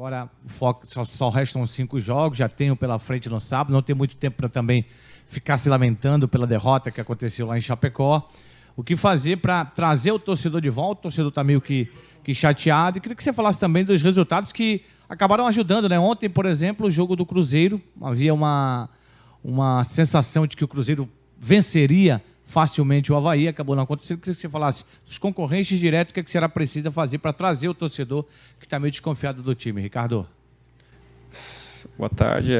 Agora o foco só restam 5 jogos, já tenho pela frente no sábado, não tem muito tempo para também ficar se lamentando pela derrota que aconteceu lá em Chapecó. O que fazer para trazer o torcedor de volta? O torcedor está meio que chateado. E queria que você falasse também dos resultados que acabaram ajudando, né? Ontem, por exemplo, o jogo do Cruzeiro, havia uma sensação de que o Cruzeiro venceria facilmente o Avaí, acabou não acontecendo. Queria que você falasse dos concorrentes diretos, o que será preciso fazer para trazer o torcedor que está meio desconfiado do time, Ricardo. Boa tarde.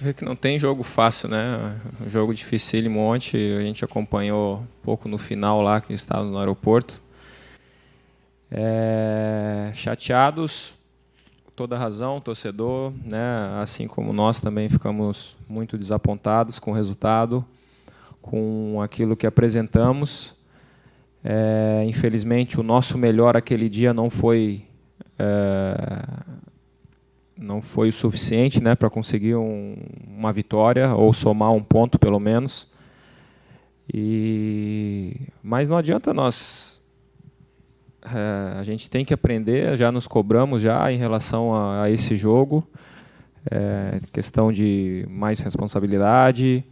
Vê que não tem jogo fácil, né? Um jogo dificílimo ontem, a gente acompanhou um pouco no final lá, que estava no aeroporto. Chateados, toda razão, torcedor, né? Assim como nós também ficamos muito desapontados com o resultado, com aquilo que apresentamos. Infelizmente, o nosso melhor aquele dia não foi o suficiente, né, para conseguir uma vitória ou somar um ponto pelo menos. Mas não adianta a gente tem que aprender, já nos cobramos já em relação a esse jogo, questão de mais responsabilidade,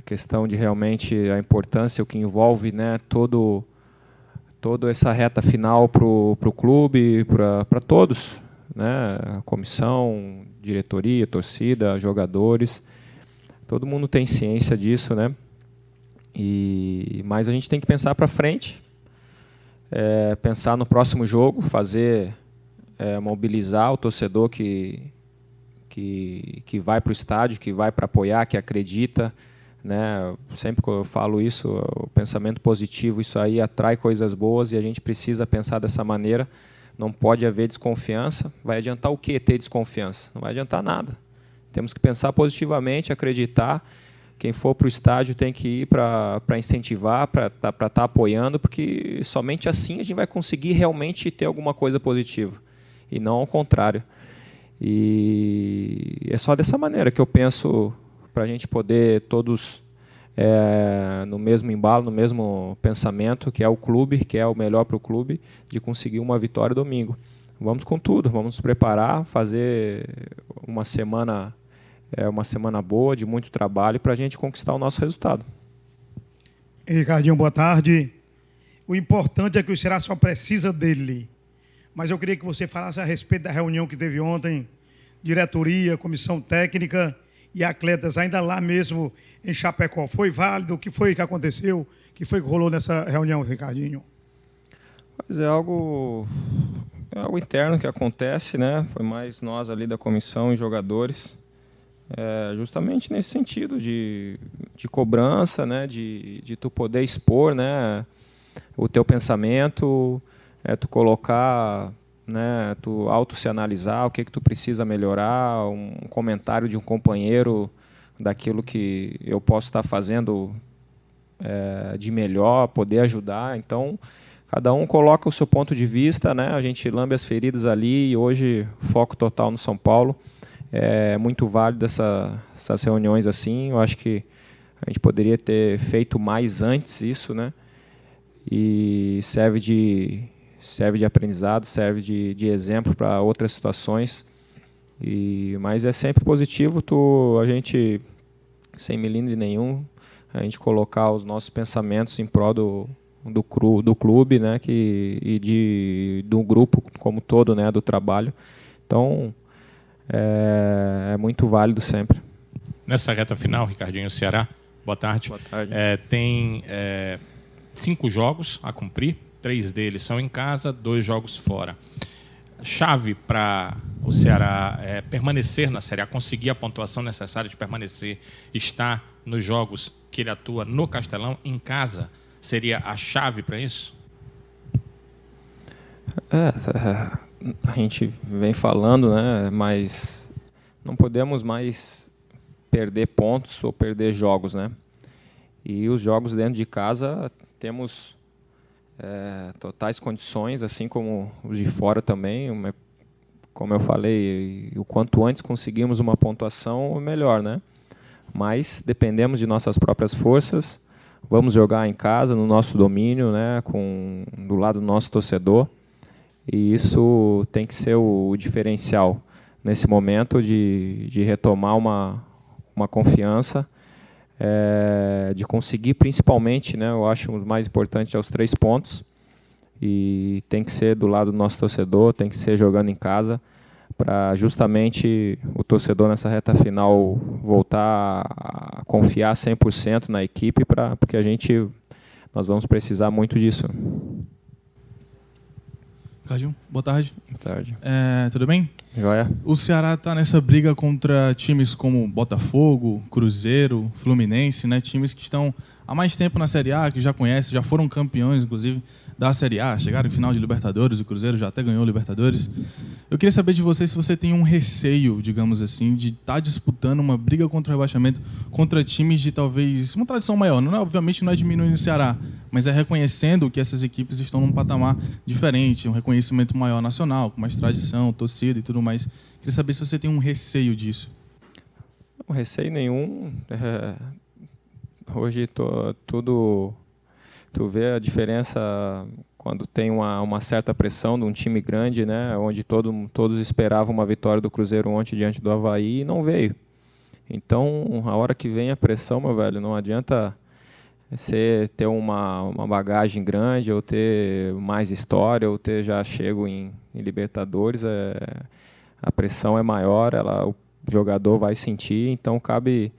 questão de realmente a importância, o que envolve, né, toda essa reta final para o clube, para todos, né, comissão, diretoria, torcida, jogadores, todo mundo tem ciência disso, né? Mas a gente tem que pensar para frente, pensar no próximo jogo, mobilizar o torcedor que vai para o estádio, que vai para apoiar, que acredita, né? Sempre que eu falo isso, o pensamento positivo, isso aí atrai coisas boas e a gente precisa pensar dessa maneira. Não pode haver desconfiança. Vai adiantar o quê ter desconfiança? Não vai adiantar nada. Temos que pensar positivamente, acreditar. Quem for para o estádio tem que ir para incentivar, para estar apoiando, porque somente assim a gente vai conseguir realmente ter alguma coisa positiva, e não ao contrário. E é só dessa maneira que eu penso, para a gente poder todos no mesmo embalo, no mesmo pensamento, que é o clube, que é o melhor para o clube, de conseguir uma vitória domingo. Vamos com tudo, vamos nos preparar, fazer uma semana boa, de muito trabalho, para a gente conquistar o nosso resultado. Ricardinho, boa tarde. O importante é que o Ceará só precisa dele. Mas eu queria que você falasse a respeito da reunião que teve ontem, diretoria, comissão técnica e atletas, ainda lá mesmo em Chapecó. Foi válido? O que foi que aconteceu? O que foi que rolou nessa reunião, Ricardinho? Mas é algo interno que acontece, né? Foi mais nós ali da comissão e jogadores, justamente nesse sentido de cobrança, né? De tu poder expor, né? O teu pensamento, tu colocar, né? Tu se analisar, o que tu precisa melhorar, um comentário de um companheiro daquilo que eu posso estar fazendo de melhor, poder ajudar. Então, cada um coloca o seu ponto de vista, né? A gente lambe as feridas ali e hoje foco total no São Paulo. É muito válido essas reuniões assim. Eu acho que a gente poderia ter feito mais antes isso, né? E serve de aprendizado, serve de exemplo para outras situações. Mas é sempre positivo a gente, sem melindre nenhum, a gente colocar os nossos pensamentos em prol do clube, né, do grupo como todo, né, do trabalho. Então, é muito válido sempre. Nessa reta final, Ricardinho, Ceará, boa tarde. Boa tarde. Tem 5 jogos a cumprir, 3 deles são em casa, 2 jogos fora. Chave para o Ceará permanecer na Série A, conseguir a pontuação necessária de permanecer, estar nos jogos que ele atua no Castelão, em casa, seria a chave para isso? A gente vem falando, né, mas não podemos mais perder pontos ou perder jogos, né? E os jogos dentro de casa temos totais condições, assim como os de fora também. Como eu falei, o quanto antes conseguirmos uma pontuação, melhor, né? Mas dependemos de nossas próprias forças. Vamos jogar em casa, no nosso domínio, né? Do lado do nosso torcedor. E isso tem que ser o diferencial nesse momento de retomar uma confiança, de conseguir principalmente, né, eu acho o mais importante é os 3 pontos, e tem que ser do lado do nosso torcedor, tem que ser jogando em casa, para justamente o torcedor nessa reta final voltar a confiar 100% na equipe, porque nós vamos precisar muito disso. Ricardinho, boa tarde. Boa tarde. Tudo bem? Joia? O Ceará está nessa briga contra times como Botafogo, Cruzeiro, Fluminense, né? Times que estão há mais tempo na Série A, que já conhecem, já foram campeões, inclusive, da Série A. Chegaram em final de Libertadores, o Cruzeiro já até ganhou Libertadores. Eu queria saber de você se você tem um receio, digamos assim, de estar disputando uma briga contra o rebaixamento contra times de talvez uma tradição maior. Obviamente não é diminuindo o Ceará, mas é reconhecendo que essas equipes estão num patamar diferente, um reconhecimento maior nacional, com mais tradição, torcida e tudo mais. Queria saber se você tem um receio disso. Não, receio nenhum. Hoje tudo... Tu vê a diferença quando tem uma certa pressão de um time grande, né, onde todos esperavam uma vitória do Cruzeiro ontem diante do Avaí e não veio. Então, a hora que vem a pressão, meu velho, não adianta você ter uma bagagem grande ou ter mais história ou ter já chego em Libertadores. A pressão é maior, o jogador vai sentir, então cabe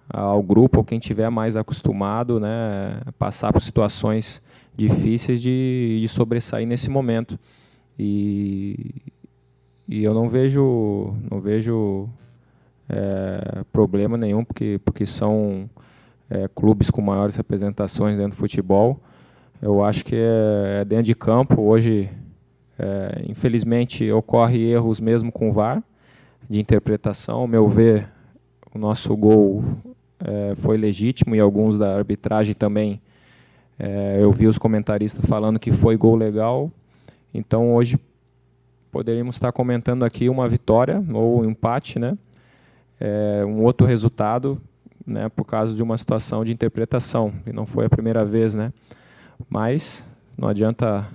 ao grupo, ou quem tiver mais acostumado, né, passar por situações difíceis de sobressair nesse momento. E eu não vejo problema nenhum, porque são clubes com maiores representações dentro do futebol. Eu acho que é dentro de campo. Hoje, infelizmente, ocorre erros mesmo com o VAR, de interpretação. Ao meu ver, o nosso gol foi legítimo, e alguns da arbitragem também, eu vi os comentaristas falando que foi gol legal. Então hoje poderíamos estar comentando aqui uma vitória ou um empate, né? Um outro resultado, né, por causa de uma situação de interpretação, e não foi a primeira vez, né? Mas não adianta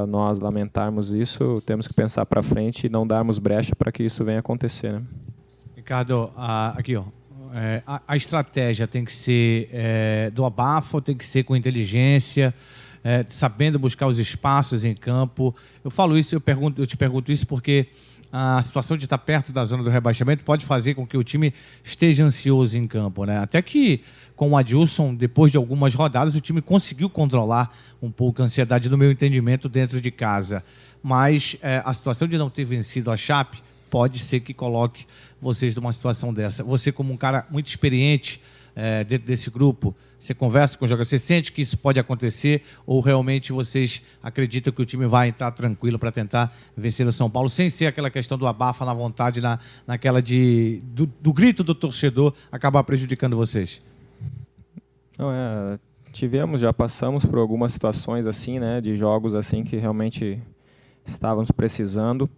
nós lamentarmos isso, temos que pensar para frente e não darmos brecha para que isso venha acontecer, né? Ricardo, aqui, ó. A estratégia tem que ser do abafo, tem que ser com inteligência, sabendo buscar os espaços em campo. Eu falo isso, eu te pergunto isso porque a situação de estar perto da zona do rebaixamento pode fazer com que o time esteja ansioso em campo, né? Até que com o Adilson, depois de algumas rodadas, o time conseguiu controlar um pouco a ansiedade, no meu entendimento, dentro de casa. Mas a situação de não ter vencido a Chape pode ser que coloque vocês numa situação dessa. Você, como um cara muito experiente dentro desse grupo, você conversa com o jogador, você sente que isso pode acontecer, ou realmente vocês acreditam que o time vai entrar tranquilo para tentar vencer o São Paulo, sem ser aquela questão do abafa na vontade, naquela do grito do torcedor acabar prejudicando vocês? Não, já passamos por algumas situações assim, né, de jogos assim que realmente estávamos precisando.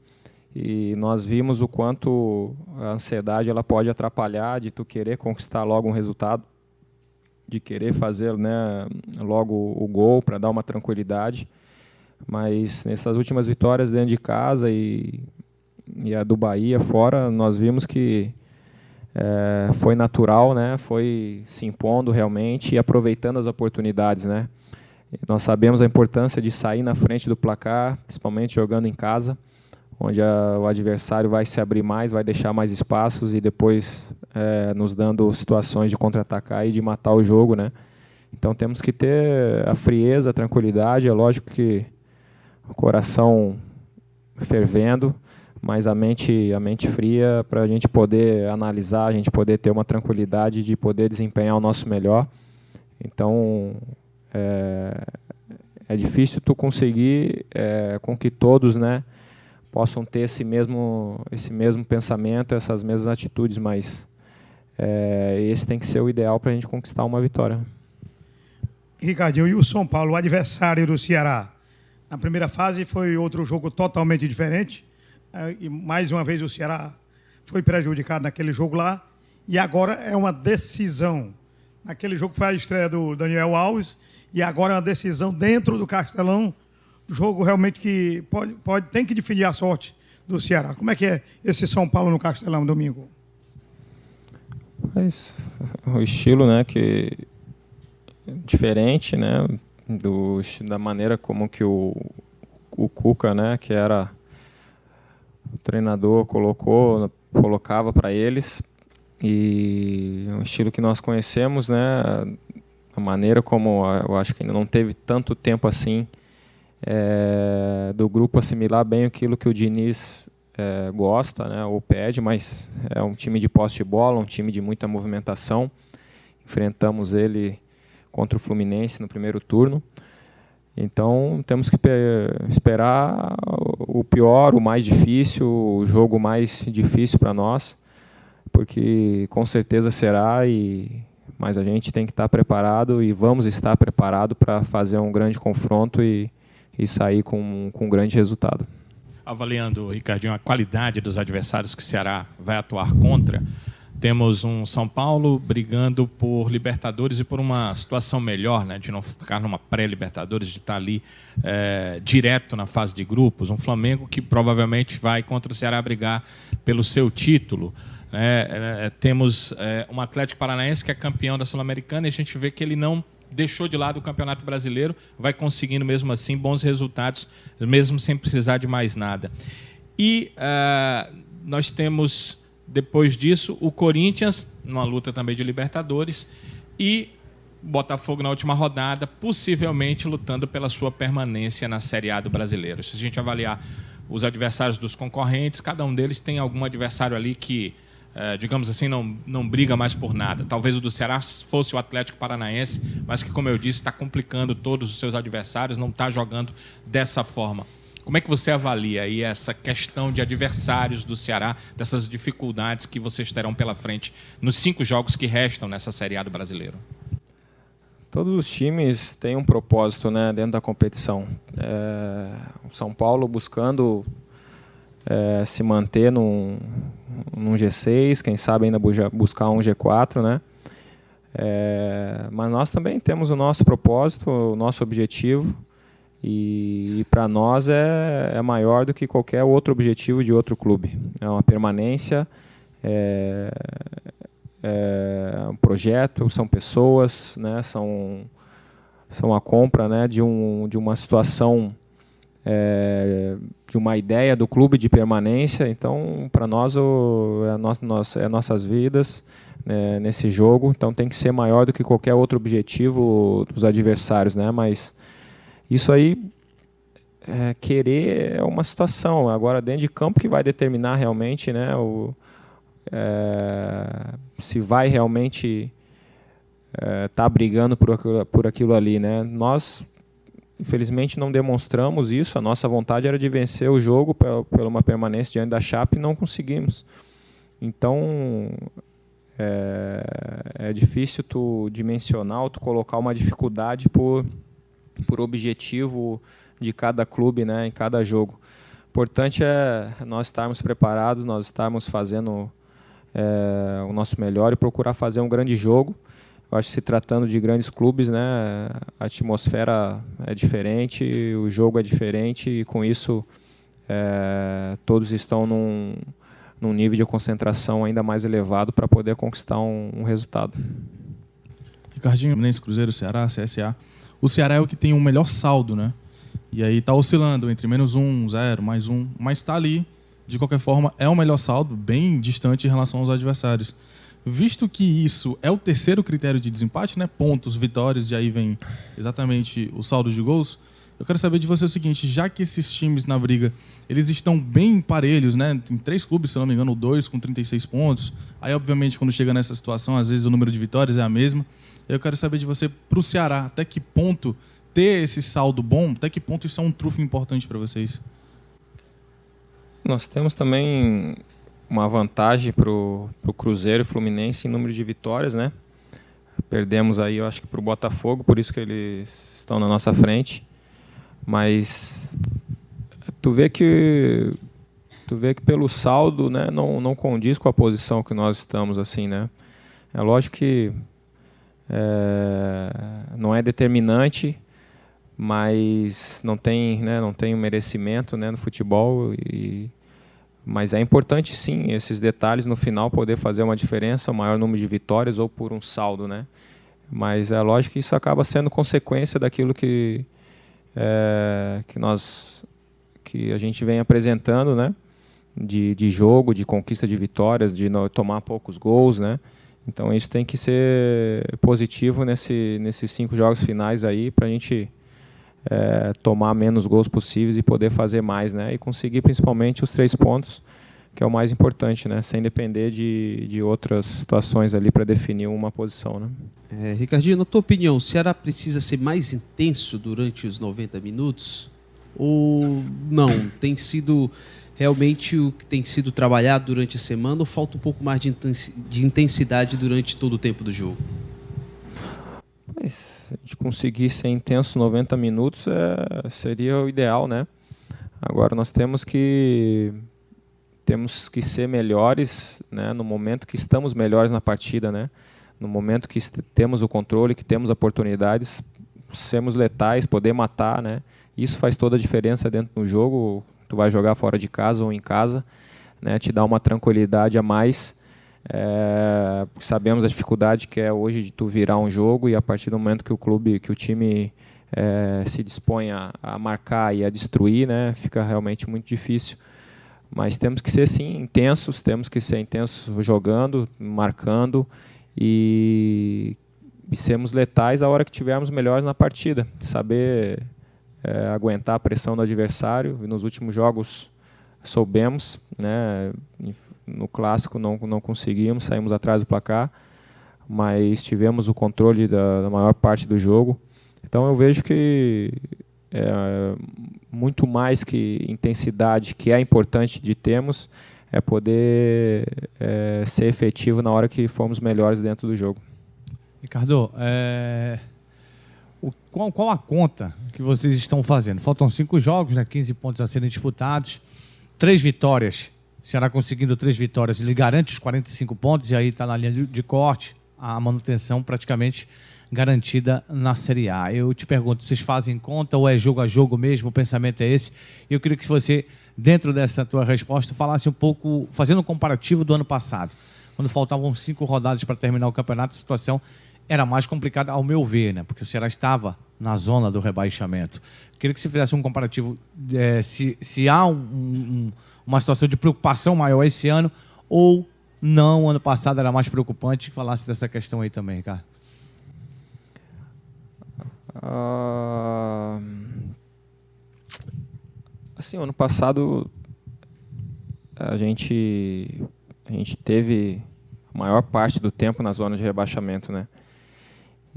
E nós vimos o quanto a ansiedade ela pode atrapalhar de tu querer conquistar logo um resultado, de querer fazer, né, logo o gol para dar uma tranquilidade. Mas nessas últimas vitórias dentro de casa e a do Bahia fora, nós vimos que foi natural, né, foi se impondo realmente e aproveitando as oportunidades, né. E nós sabemos a importância de sair na frente do placar, principalmente jogando em casa, onde o adversário vai se abrir mais, vai deixar mais espaços e depois nos dando situações de contra-atacar e de matar o jogo, né? Então temos que ter a frieza, a tranquilidade. É lógico que o coração fervendo, mas a mente fria, para a gente poder analisar, a gente poder ter uma tranquilidade de poder desempenhar o nosso melhor. Então é difícil tu conseguir com que todos, né, possam ter esse mesmo pensamento, essas mesmas atitudes, mas esse tem que ser o ideal para a gente conquistar uma vitória. Ricardinho, e o São Paulo, o adversário do Ceará? Na primeira fase foi outro jogo totalmente diferente, e mais uma vez o Ceará foi prejudicado naquele jogo lá, e agora é uma decisão. Naquele jogo foi a estreia do Daniel Alves, e agora é uma decisão dentro do Castelão jogo realmente que tem que definir a sorte do Ceará. Como é que é esse São Paulo no Castelão, domingo? Mas o estilo, né, que diferente, né, da maneira como que o Cuca, né, que era o treinador, colocava para eles, e um estilo que nós conhecemos, né, a maneira como eu acho que ainda não teve tanto tempo assim do grupo assimilar bem aquilo que o Diniz gosta, né, ou pede, mas é um time de posse de bola, um time de muita movimentação. Enfrentamos ele contra o Fluminense no primeiro turno. Então temos que esperar o pior, o mais difícil, o jogo mais difícil para nós, porque com certeza será, mas a gente tem que estar preparado e vamos estar preparado para fazer um grande confronto e sair com um grande resultado. Avaliando, Ricardinho, a qualidade dos adversários que o Ceará vai atuar contra, temos um São Paulo brigando por Libertadores e por uma situação melhor, né, de não ficar numa pré-Libertadores, de estar ali direto na fase de grupos. Um Flamengo que provavelmente vai contra o Ceará brigar pelo seu título. Temos um Atlético Paranaense que é campeão da Sul-Americana e a gente vê que ele não deixou de lado o Campeonato Brasileiro, vai conseguindo mesmo assim bons resultados, mesmo sem precisar de mais nada. E nós temos, depois disso, o Corinthians, numa luta também de Libertadores, e Botafogo na última rodada, possivelmente lutando pela sua permanência na Série A do Brasileiro. Se a gente avaliar os adversários dos concorrentes, cada um deles tem algum adversário ali que, digamos assim, não briga mais por nada. Talvez o do Ceará fosse o Atlético Paranaense, mas que, como eu disse, está complicando todos os seus adversários, não está jogando dessa forma. Como é que você avalia aí essa questão de adversários do Ceará, dessas dificuldades que vocês terão pela frente nos 5 jogos que restam nessa Série A do Brasileiro? Todos os times têm um propósito, né, dentro da competição. O São Paulo buscando se manter num G6, quem sabe ainda buscar um G4, né? Mas nós também temos o nosso propósito, o nosso objetivo, e para nós é maior do que qualquer outro objetivo de outro clube. É uma permanência, um projeto, são pessoas, né? São a compra, né, de uma situação, de uma ideia do clube de permanência. Então, para nós, nossas vidas nesse jogo. Então, tem que ser maior do que qualquer outro objetivo dos adversários, né? Mas isso aí, querer é uma situação. Agora, dentro de campo, que vai determinar realmente, né, se vai realmente estar brigando por aquilo ali, né? Nós, infelizmente, não demonstramos isso. A nossa vontade era de vencer o jogo pela uma permanência diante da Chape e não conseguimos. Então, é difícil tu dimensionar ou tu colocar uma dificuldade por objetivo de cada clube, né, em cada jogo. O importante é nós estarmos preparados, nós estarmos fazendo o nosso melhor e procurar fazer um grande jogo. Eu acho que, se tratando de grandes clubes, né, a atmosfera é diferente, o jogo é diferente, e com isso todos estão num nível de concentração ainda mais elevado para poder conquistar um resultado. Ricardinho, Fluminense, Cruzeiro, Ceará, CSA. O Ceará é o que tem o melhor saldo, né? E aí está oscilando entre -1, 0, +1, mas está ali. De qualquer forma, é o melhor saldo, bem distante em relação aos adversários. Visto que isso é o terceiro critério de desempate, né? Pontos, vitórias, e aí vem exatamente o saldo de gols, eu quero saber de você o seguinte: já que esses times na briga, eles estão bem parelhos, né? Tem 3 clubes, se não me engano, 2 com 36 pontos. Aí, obviamente, quando chega nessa situação, às vezes o número de vitórias é a mesma. Eu quero saber de você, para o Ceará, até que ponto ter esse saldo bom, até que ponto isso é um trunfo importante para vocês? Nós temos também uma vantagem para o Cruzeiro e Fluminense em número de vitórias, né? Perdemos aí, eu acho que, para o Botafogo, por isso que eles estão na nossa frente. Mas tu vê que pelo saldo, né, não condiz com a posição que nós estamos, assim, né? É lógico que não é determinante, mas não tem, né, não tem o merecimento, né, no futebol. Mas é importante, sim, esses detalhes no final poder fazer uma diferença, o maior número de vitórias ou por um saldo, né? Mas é lógico que isso acaba sendo consequência daquilo que a gente vem apresentando, né? De jogo, de conquista de vitórias, de tomar poucos gols, né? Então isso tem que ser positivo nesses 5 jogos finais aí, para a gente tomar menos gols possíveis e poder fazer mais, né? E conseguir principalmente os 3 pontos, que é o mais importante, né? Sem depender de outras situações ali para definir uma posição, né? Ricardinho, na tua opinião, o Ceará precisa ser mais intenso durante os 90 minutos? Ou não? Tem sido realmente o que tem sido trabalhado durante a semana, ou falta um pouco mais de intensidade durante todo o tempo do jogo? Mas se a gente conseguir ser intenso 90 minutos, seria o ideal, né? Agora nós temos que ser melhores, né? No momento que estamos melhores na partida, né? No momento que temos o controle, que temos oportunidades, sermos letais, poder matar, né? Isso faz toda a diferença dentro do jogo. Tu vai jogar fora de casa ou em casa, né? Te dá uma tranquilidade a mais. Sabemos a dificuldade que é hoje de tu virar um jogo, e a partir do momento que o time se dispõe a marcar e a destruir, né? Fica realmente muito difícil. Mas temos que ser, sim, intensos, temos que ser intensos jogando, marcando e sermos letais a hora que tivermos melhores na partida. Saber aguentar a pressão do adversário. E nos últimos jogos soubemos, né? No clássico não conseguimos, saímos atrás do placar, mas tivemos o controle da maior parte do jogo. Então eu vejo que muito mais que intensidade, que é importante de termos, é poder ser efetivo na hora que formos melhores dentro do jogo. Ricardo, qual a conta que vocês estão fazendo? Faltam 5 jogos, né, 15 pontos a serem disputados, 3 vitórias. O Ceará conseguindo 3 vitórias, ele garante os 45 pontos e aí está na linha de corte, a manutenção praticamente garantida na Série A. Eu te pergunto, vocês fazem conta ou é jogo a jogo mesmo? O pensamento é esse? Eu queria que você, dentro dessa tua resposta, falasse um pouco, fazendo um comparativo do ano passado, quando faltavam 5 rodadas para terminar o campeonato, a situação era mais complicada, ao meu ver, né? Porque o Ceará estava na zona do rebaixamento. Eu queria que você fizesse um comparativo, se há uma situação de preocupação maior esse ano ou não, ano passado era mais preocupante. Falasse dessa questão aí também, Ricardo. Assim, ano passado a gente teve a maior parte do tempo na zona de rebaixamento, né?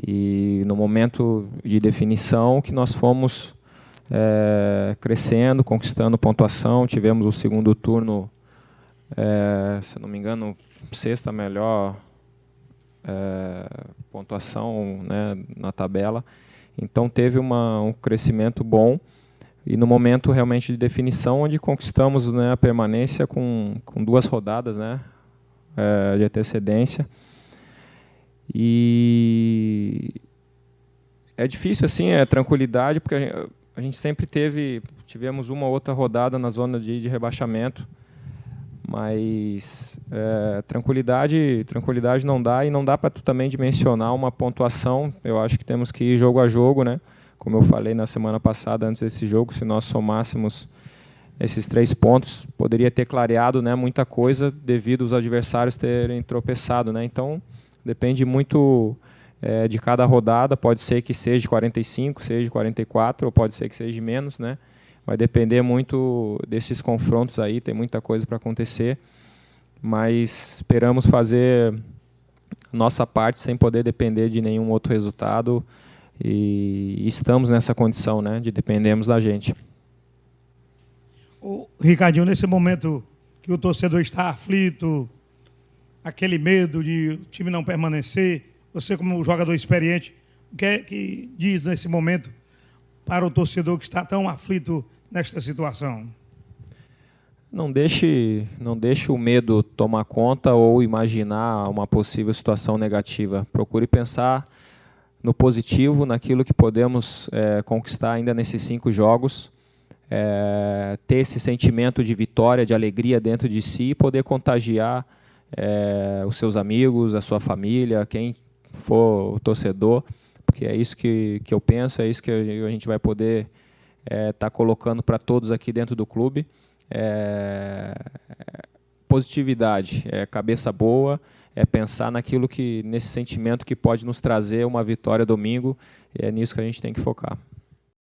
E no momento de definição que nós fomos crescendo, conquistando pontuação, tivemos o segundo turno, se não me engano, 6ª melhor pontuação, né, na tabela. Então teve um crescimento bom, e no momento realmente de definição, onde conquistamos, né, a permanência com 2 rodadas, né, de antecedência. E é difícil, assim, tranquilidade, porque a gente sempre tivemos uma ou outra rodada na zona de rebaixamento, mas tranquilidade não dá, e não dá para tu também dimensionar uma pontuação. Eu acho que temos que ir jogo a jogo, né? Como eu falei na semana passada, antes desse jogo, se nós somássemos esses 3 pontos, poderia ter clareado, né, muita coisa devido aos adversários terem tropeçado, né? Então, depende muito de cada rodada. Pode ser que seja de 45, seja de 44, ou pode ser que seja de menos, né? Vai depender muito desses confrontos aí, tem muita coisa para acontecer, mas esperamos fazer a nossa parte sem poder depender de nenhum outro resultado, e estamos nessa condição, né, de dependermos da gente. O Ricardinho, nesse momento que o torcedor está aflito, aquele medo de o time não permanecer, você como jogador experiente, o que é que diz nesse momento para o torcedor que está tão aflito nesta situação? Não deixe o medo tomar conta ou imaginar uma possível situação negativa. Procure pensar no positivo, naquilo que podemos conquistar ainda nesses 5 jogos, ter esse sentimento de vitória, de alegria dentro de si e poder contagiar os seus amigos, a sua família, quem for o torcedor, porque é isso que eu penso, é isso que a gente vai poder estar colocando para todos aqui dentro do clube. Positividade, cabeça boa, pensar nesse sentimento que pode nos trazer uma vitória domingo, e é nisso que a gente tem que focar.